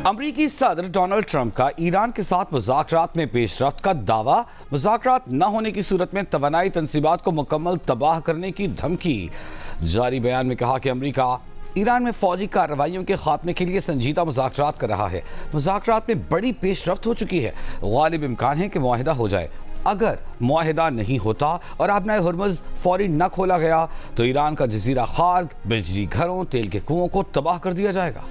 امریکی صدر Donald Trump کا ایران کے ساتھ مذاکرات میں پیش رفت کا دعویٰ، مذاکرات نہ ہونے کی صورت میں توانائی تنصیبات کو مکمل تباہ کرنے کی دھمکی۔ جاری بیان میں کہا کہ امریکہ ایران میں فوجی کارروائیوں کے خاتمے کے لیے سنجیدہ مذاکرات کر رہا ہے۔ مذاکرات میں بڑی پیش رفت ہو چکی ہے، غالب امکان ہے کہ معاہدہ ہو جائے۔ اگر معاہدہ نہیں ہوتا اور آبنائے ہرمز فوری نہ کھولا گیا تو ایران کا جزیرہ خارگ، بجلی گھروں، تیل کے کنووں کو تباہ کر دیا جائے گا۔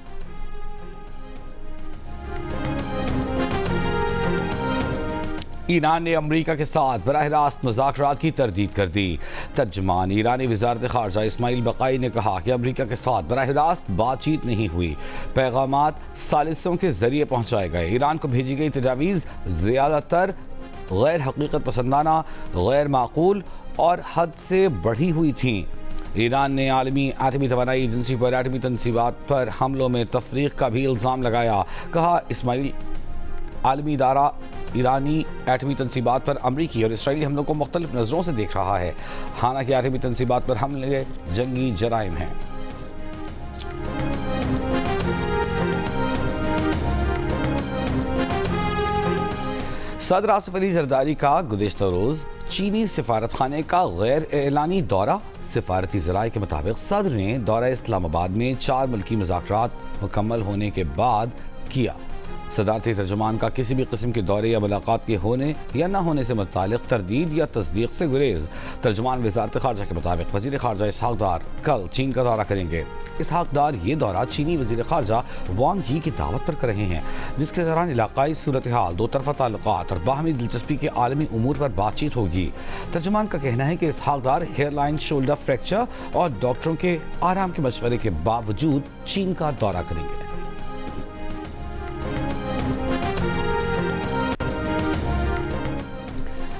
ایران نے امریکہ کے ساتھ براہ راست مذاکرات کی تردید کر دی۔ ترجمان ایرانی وزارت خارجہ اسماعیل بقائی نے کہا کہ امریکہ کے ساتھ براہ راست بات چیت نہیں ہوئی، پیغامات ثالثوں کے ذریعے پہنچائے گئے۔ ایران کو بھیجی گئی تجاویز زیادہ تر غیر حقیقت پسندانہ، غیر معقول اور حد سے بڑھی ہوئی تھیں۔ ایران نے عالمی ایٹمی توانائی ایجنسی پر ایٹمی تنصیبات پر حملوں میں تفریق کا بھی الزام لگایا۔ کہا اسماعیل عالمی ادارہ ایرانی ایٹمی تنصیبات پر امریکی اور اسرائیلی حملوں کو مختلف نظروں سے دیکھ رہا ہے، حالانکہ ایٹمی تنصیبات پر حملے جنگی جرائم ہیں۔ صدر آصف علی زرداری کا گزشتہ روز چینی سفارت خانے کا غیر اعلانی دورہ۔ سفارتی ذرائع کے مطابق صدر نے دورہ اسلام آباد میں 4 ملکی مذاکرات مکمل ہونے کے بعد کیا۔ صدارتی ترجمان کا کسی بھی قسم کے دورے یا ملاقات کے ہونے یا نہ ہونے سے متعلق تردید یا تصدیق سے گریز۔ ترجمان وزارت خارجہ کے مطابق وزیر خارجہ اسحاق ڈار کل چین کا دورہ کریں گے۔ اسحاق ڈار یہ دورہ چینی وزیر خارجہ وانگ یی کی دعوت پر کر رہے ہیں، جس کے دوران علاقائی صورتحال، دو طرفہ تعلقات اور باہمی دلچسپی کے عالمی امور پر بات چیت ہوگی۔ ترجمان کا کہنا ہے کہ Ishaq Dar hairline shoulder fracture اور ڈاکٹروں کے آرام کے مشورے کے باوجود چین کا دورہ کریں گے۔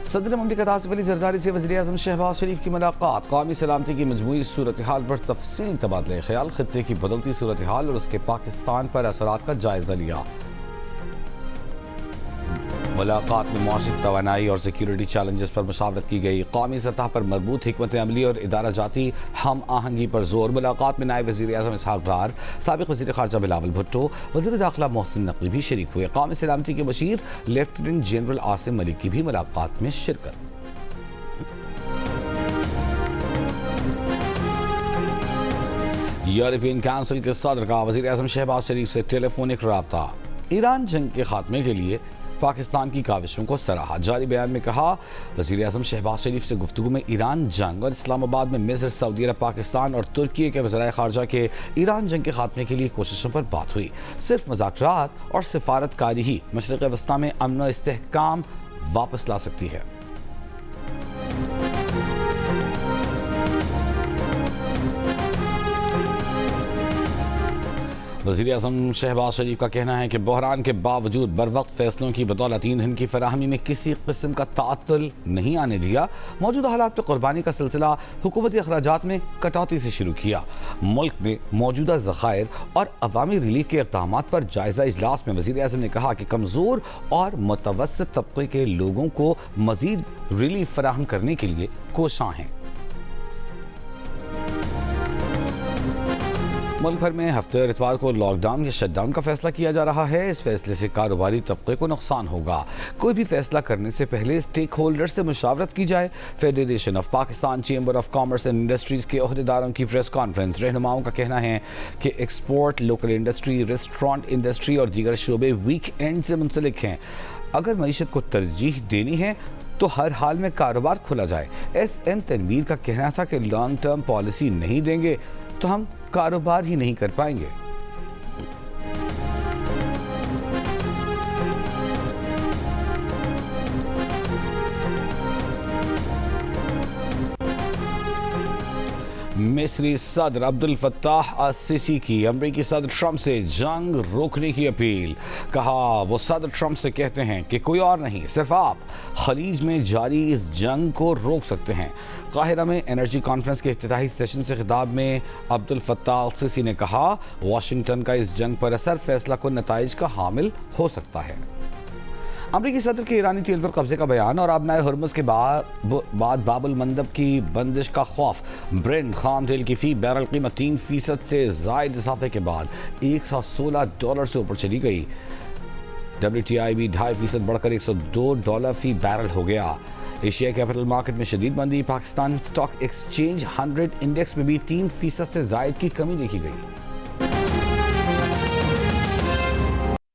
صدر مملکت آصف علی زرداری سے وزیر اعظم شہباز شریف کی ملاقات۔ قومی سلامتی کی مجموعی صورتحال پر تفصیلی تبادلہ خیال، خطے کی بدلتی صورتحال اور اس کے پاکستان پر اثرات کا جائزہ لیا۔ ملاقات میں معاشی توانائی اور سیکیورٹی چیلنجز پر مشاورت کی گئی۔ قومی سطح پر مربوط حکمت عملی اور ادارہ جاتی ہم آہنگی پر زور۔ ملاقات میں نائب وزیر اعظم اسحاق ڈار، سابق وزیر خارجہ بلاول بھٹو، وزیر داخلہ محسن نقوی بھی شریک ہوئے۔ قومی سلامتی کے مشیر لیفٹیننٹ جنرل عاصم ملک کی بھی ملاقات میں شرکت۔ یورپین کونسل کے صدر کا وزیر اعظم شہباز شریف سے ٹیلی فونک رابطہ۔ ایران جنگ کے خاتمے کے لیے پاکستان کی کاوشوں کو سراہا۔ جاری بیان میں کہا وزیر اعظم شہباز شریف سے گفتگو میں ایران جنگ اور اسلام آباد میں مصر، سعودی عرب، پاکستان اور ترکی کے وزرائے خارجہ کے ایران جنگ کے خاتمے کے لیے کوششوں پر بات ہوئی۔ صرف مذاکرات اور سفارت کاری ہی مشرق وسطیٰ میں امن و استحکام واپس لا سکتی ہے۔ وزیر اعظم شہباز شریف کا کہنا ہے کہ بحران کے باوجود بروقت فیصلوں کی بدولت ایندھن کی فراہمی میں کسی قسم کا تعطل نہیں آنے دیا۔ موجودہ حالات پہ قربانی کا سلسلہ حکومتی اخراجات میں کٹوتی سے شروع کیا۔ ملک میں موجودہ ذخائر اور عوامی ریلیف کے اقدامات پر جائزہ اجلاس میں وزیر اعظم نے کہا کہ کمزور اور متوسط طبقے کے لوگوں کو مزید ریلیف فراہم کرنے کے لیے کوشاں ہیں۔ ملک بھر میں ہفتے اور اتوار کو لاک ڈاؤن یا شٹ ڈاؤن کا فیصلہ کیا جا رہا ہے۔ اس فیصلے سے کاروباری طبقے کو نقصان ہوگا۔ کوئی بھی فیصلہ کرنے سے پہلے اسٹیک ہولڈر سے مشاورت کی جائے۔ Federation of Pakistan chamber of commerce and industries کے عہدیداروں کی پریس کانفرنس۔ رہنماؤں کا کہنا ہے کہ export, local industry, restaurant industry اور دیگر شعبے ویک اینڈ سے منسلک ہیں۔ اگر معیشت کو ترجیح دینی ہے تو ہر حال میں کاروبار کھولا جائے۔ ایس ایم تنویر کا کہنا تھا کہ لانگ ٹرم پالیسی نہیں دیں گے تو ہم کاروبار ہی نہیں کر پائیں گے۔ مصری صدر عبد الفتاح السیسی کی امریکی صدر ٹرمپ سے جنگ روکنے کی اپیل۔ کہا وہ صدر ٹرمپ سے کہتے ہیں کہ کوئی اور نہیں، صرف آپ خلیج میں جاری اس جنگ کو روک سکتے ہیں۔ قاہرہ میں انرجی کانفرنس کے افتتاحی سیشن سے خطاب میں عبد الفتاح السیسی نے کہا واشنگٹن کا اس جنگ پر اثر فیصلہ کن نتائج کا حامل ہو سکتا ہے۔ امریکی صدر کے ایرانی تیل پر قبضے کا بیان اور آبنائے ہرمز کے بعد باب المندب کی بندش کا خوف. برنٹ خام تیل کی فی بیرل قیمت 3% سے زائد اضافے کے بعد $116 سے اوپر چلی گئی. WTI بھی 2.5% بڑھ کر $102 فی بیرل ہو گیا. ایشیا کیپٹل مارکیٹ میں شدید مندی. پاکستان اسٹاک ایکسچینج 100 انڈیکس میں بھی 3% سے زائد کی کمی دیکھی گئی.